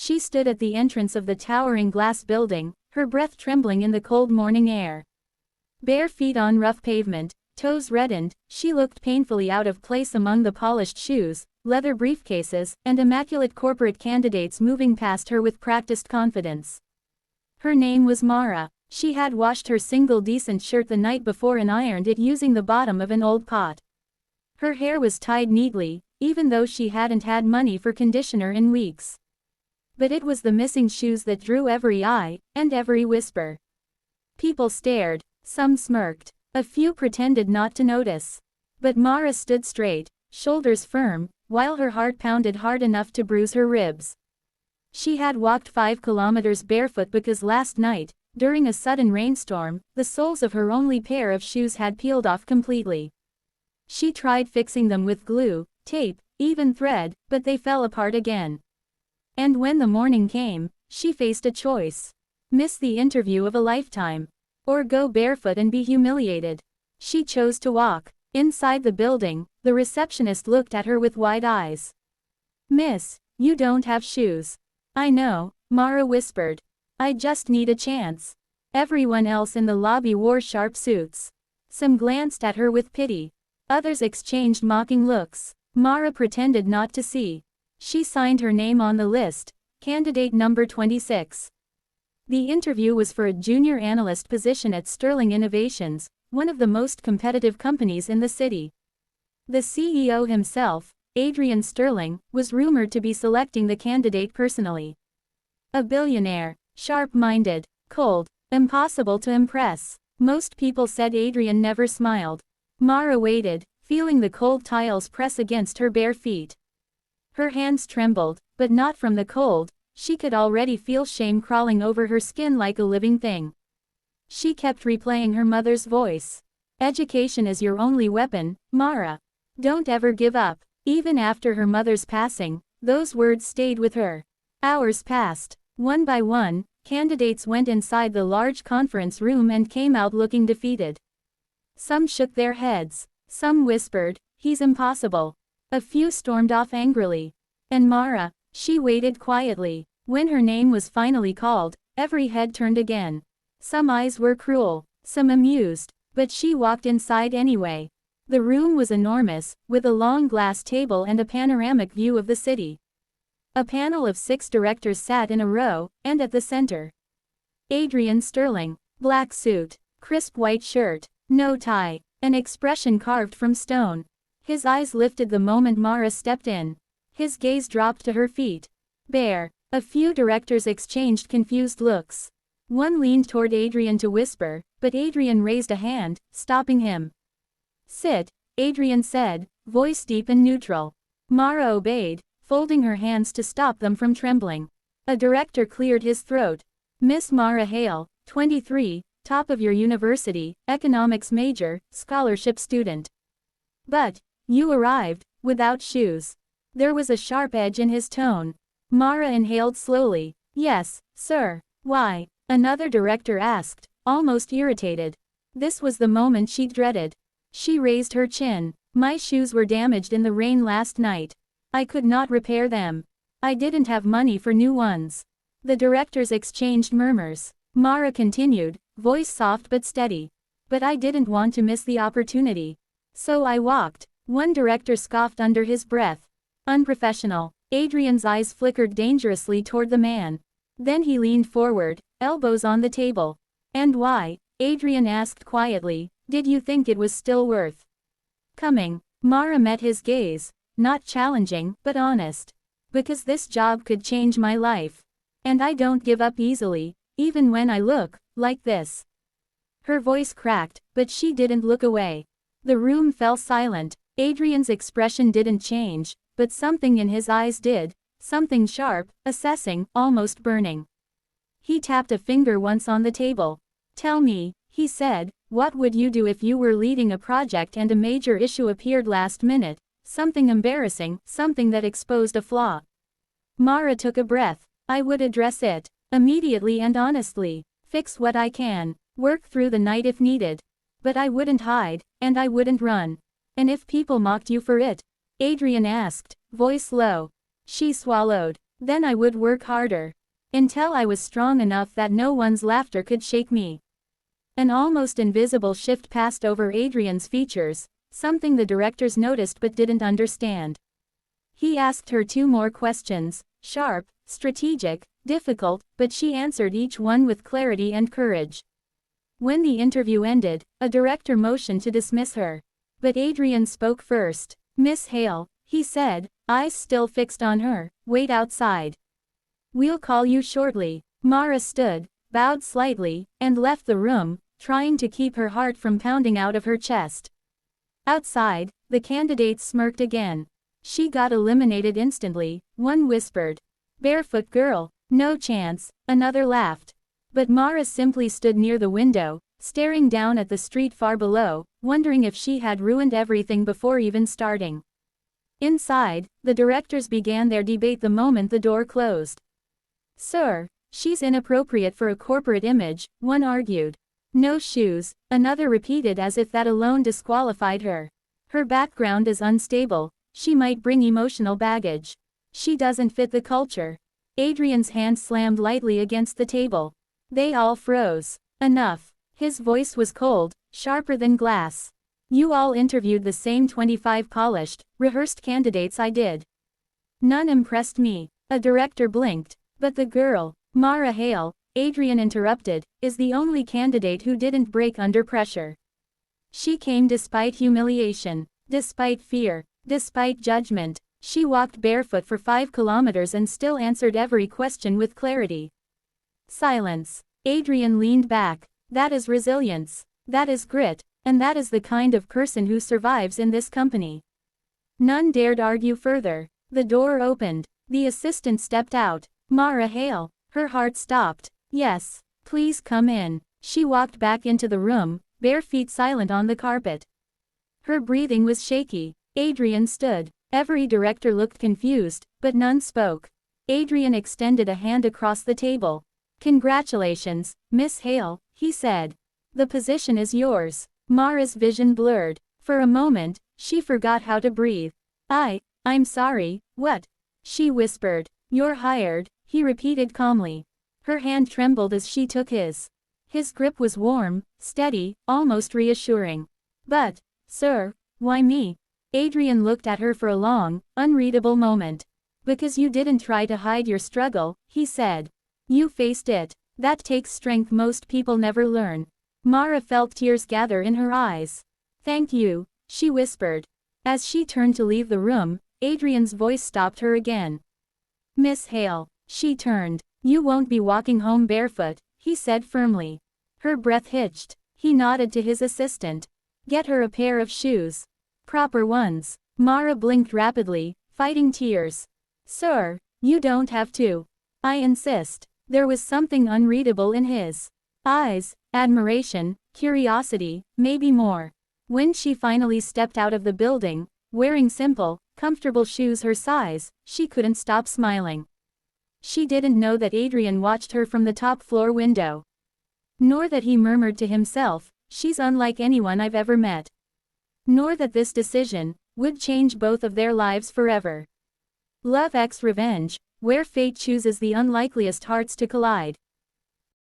She stood at the entrance of the towering glass building, her breath trembling in the cold morning air. Bare feet on rough pavement, toes reddened, she looked painfully out of place among the polished shoes, leather briefcases, and immaculate corporate candidates moving past her with practiced confidence. Her name was Mara. She had washed her single decent shirt the night before and ironed it using the bottom of an old pot. Her hair was tied neatly, even though she hadn't had money for conditioner in weeks. But it was the missing shoes that drew every eye, and every whisper. People stared, some smirked, a few pretended not to notice. But Mara stood straight, shoulders firm, while her heart pounded hard enough to bruise her ribs. She had walked 5 kilometers barefoot because last night, during a sudden rainstorm, the soles of her only pair of shoes had peeled off completely. She tried fixing them with glue, tape, even thread, but they fell apart again. And when the morning came, she faced a choice. Miss the interview of a lifetime. Or go barefoot and be humiliated. She chose to walk. Inside the building, the receptionist looked at her with wide eyes. "Miss, you don't have shoes." "I know," Mara whispered. "I just need a chance." Everyone else in the lobby wore sharp suits. Some glanced at her with pity. Others exchanged mocking looks. Mara pretended not to see. She signed her name on the list, candidate number 26. The interview was for a junior analyst position at Sterling Innovations, one of the most competitive companies in the city. The CEO himself, Adrian Sterling, was rumored to be selecting the candidate personally. A billionaire, sharp-minded, cold, impossible to impress. Most people said Adrian never smiled. Mara waited, feeling the cold tiles press against her bare feet. Her hands trembled, but not from the cold. She could already feel shame crawling over her skin like a living thing. She kept replaying her mother's voice. "Education is your only weapon, Mara. Don't ever give up." Even after her mother's passing, those words stayed with her. Hours passed. One by one, candidates went inside the large conference room and came out looking defeated. Some shook their heads. Some whispered, "He's impossible." A few stormed off angrily. And Mara, she waited quietly. When her name was finally called, every head turned again. Some eyes were cruel, some amused, but she walked inside anyway. The room was enormous, with a long glass table and a panoramic view of the city. A panel of 6 directors sat in a row, and at the center, Adrian Sterling, black suit, crisp white shirt, no tie, an expression carved from stone. His eyes lifted the moment Mara stepped in. His gaze dropped to her feet. Bare. A few directors exchanged confused looks. One leaned toward Adrian to whisper, but Adrian raised a hand, stopping him. "Sit," Adrian said, voice deep and neutral. Mara obeyed, folding her hands to stop them from trembling. A director cleared his throat. "Miss Mara Hale, 23, top of your university, economics major, scholarship student. But, you arrived, without shoes." There was a sharp edge in his tone. Mara inhaled slowly. "Yes, sir." "Why?" another director asked, almost irritated. This was the moment she dreaded. She raised her chin. "My shoes were damaged in the rain last night. I could not repair them. I didn't have money for new ones." The directors exchanged murmurs. Mara continued, voice soft but steady. "But I didn't want to miss the opportunity. So I walked." One director scoffed under his breath. "Unprofessional." Adrian's eyes flickered dangerously toward the man. Then he leaned forward, elbows on the table. "And why?" Adrian asked quietly. "Did you think it was still worth coming?" Mara met his gaze, not challenging, but honest. "Because this job could change my life. And I don't give up easily, even when I look like this." Her voice cracked, but she didn't look away. The room fell silent. Adrian's expression didn't change, but something in his eyes did, something sharp, assessing, almost burning. He tapped a finger once on the table. "Tell me," he said, "what would you do if you were leading a project and a major issue appeared last minute, something embarrassing, something that exposed a flaw?" Mara took a breath. "I would address it, immediately and honestly, fix what I can, work through the night if needed. But I wouldn't hide, and I wouldn't run." "And if people mocked you for it?" Adrian asked, voice low. She swallowed. Then I would work harder. Until I was strong enough that no one's laughter could shake me. An almost invisible shift passed over Adrian's features, something the directors noticed but didn't understand. He asked her 2 more questions, sharp, strategic, difficult, but she answered each one with clarity and courage. When the interview ended, a director motioned to dismiss her. But Adrian spoke first. "Miss Hale," he said, eyes still fixed on her, "wait outside. We'll call you shortly." Mara stood, bowed slightly, and left the room, trying to keep her heart from pounding out of her chest. Outside, the candidates smirked again. "She got eliminated instantly," one whispered. "Barefoot girl, no chance," another laughed. But Mara simply stood near the window, staring down at the street far below, wondering if she had ruined everything before even starting. Inside, the directors began their debate the moment the door closed. "Sir, she's inappropriate for a corporate image," one argued. "No shoes," another repeated as if that alone disqualified her. "Her background is unstable, she might bring emotional baggage. She doesn't fit the culture." Adrian's hand slammed lightly against the table. They all froze. "Enough." His voice was cold, sharper than glass. "You all interviewed the same 25 polished, rehearsed candidates I did. None impressed me." A director blinked. "But the girl, Mara Hale," Adrian interrupted, "is the only candidate who didn't break under pressure. She came despite humiliation, despite fear, despite judgment. She walked barefoot for 5 kilometers and still answered every question with clarity." Silence. Adrian leaned back. "That is resilience. That is grit, and that is the kind of person who survives in this company." None dared argue further. The door opened. The assistant stepped out. "Mara Hale." Her heart stopped. "Yes. Please come in." She walked back into the room, bare feet silent on the carpet. Her breathing was shaky. Adrian stood. Every director looked confused, but none spoke. Adrian extended a hand across the table. "Congratulations, Miss Hale," he said. "The position is yours." Mara's vision blurred. For a moment, she forgot how to breathe. I'm sorry, what?" she whispered. "You're hired," he repeated calmly. Her hand trembled as she took his. His grip was warm, steady, almost reassuring. "But, sir, why me?" Adrian looked at her for a long, unreadable moment. "Because you didn't try to hide your struggle," he said. "You faced it. That takes strength most people never learn." Mara felt tears gather in her eyes. "Thank you," she whispered. As she turned to leave the room, Adrian's voice stopped her again. "Miss Hale." She turned. "You won't be walking home barefoot," he said firmly. Her breath hitched. He nodded to his assistant. "Get her a pair of shoes. Proper ones." Mara blinked rapidly, fighting tears. "Sir, you don't have to. I insist." There was something unreadable in his eyes, admiration, curiosity, maybe more. When she finally stepped out of the building, wearing simple, comfortable shoes her size, she couldn't stop smiling. She didn't know that Adrian watched her from the top floor window. Nor that he murmured to himself, "She's unlike anyone I've ever met." Nor that this decision would change both of their lives forever. Love x Revenge, where fate chooses the unlikeliest hearts to collide.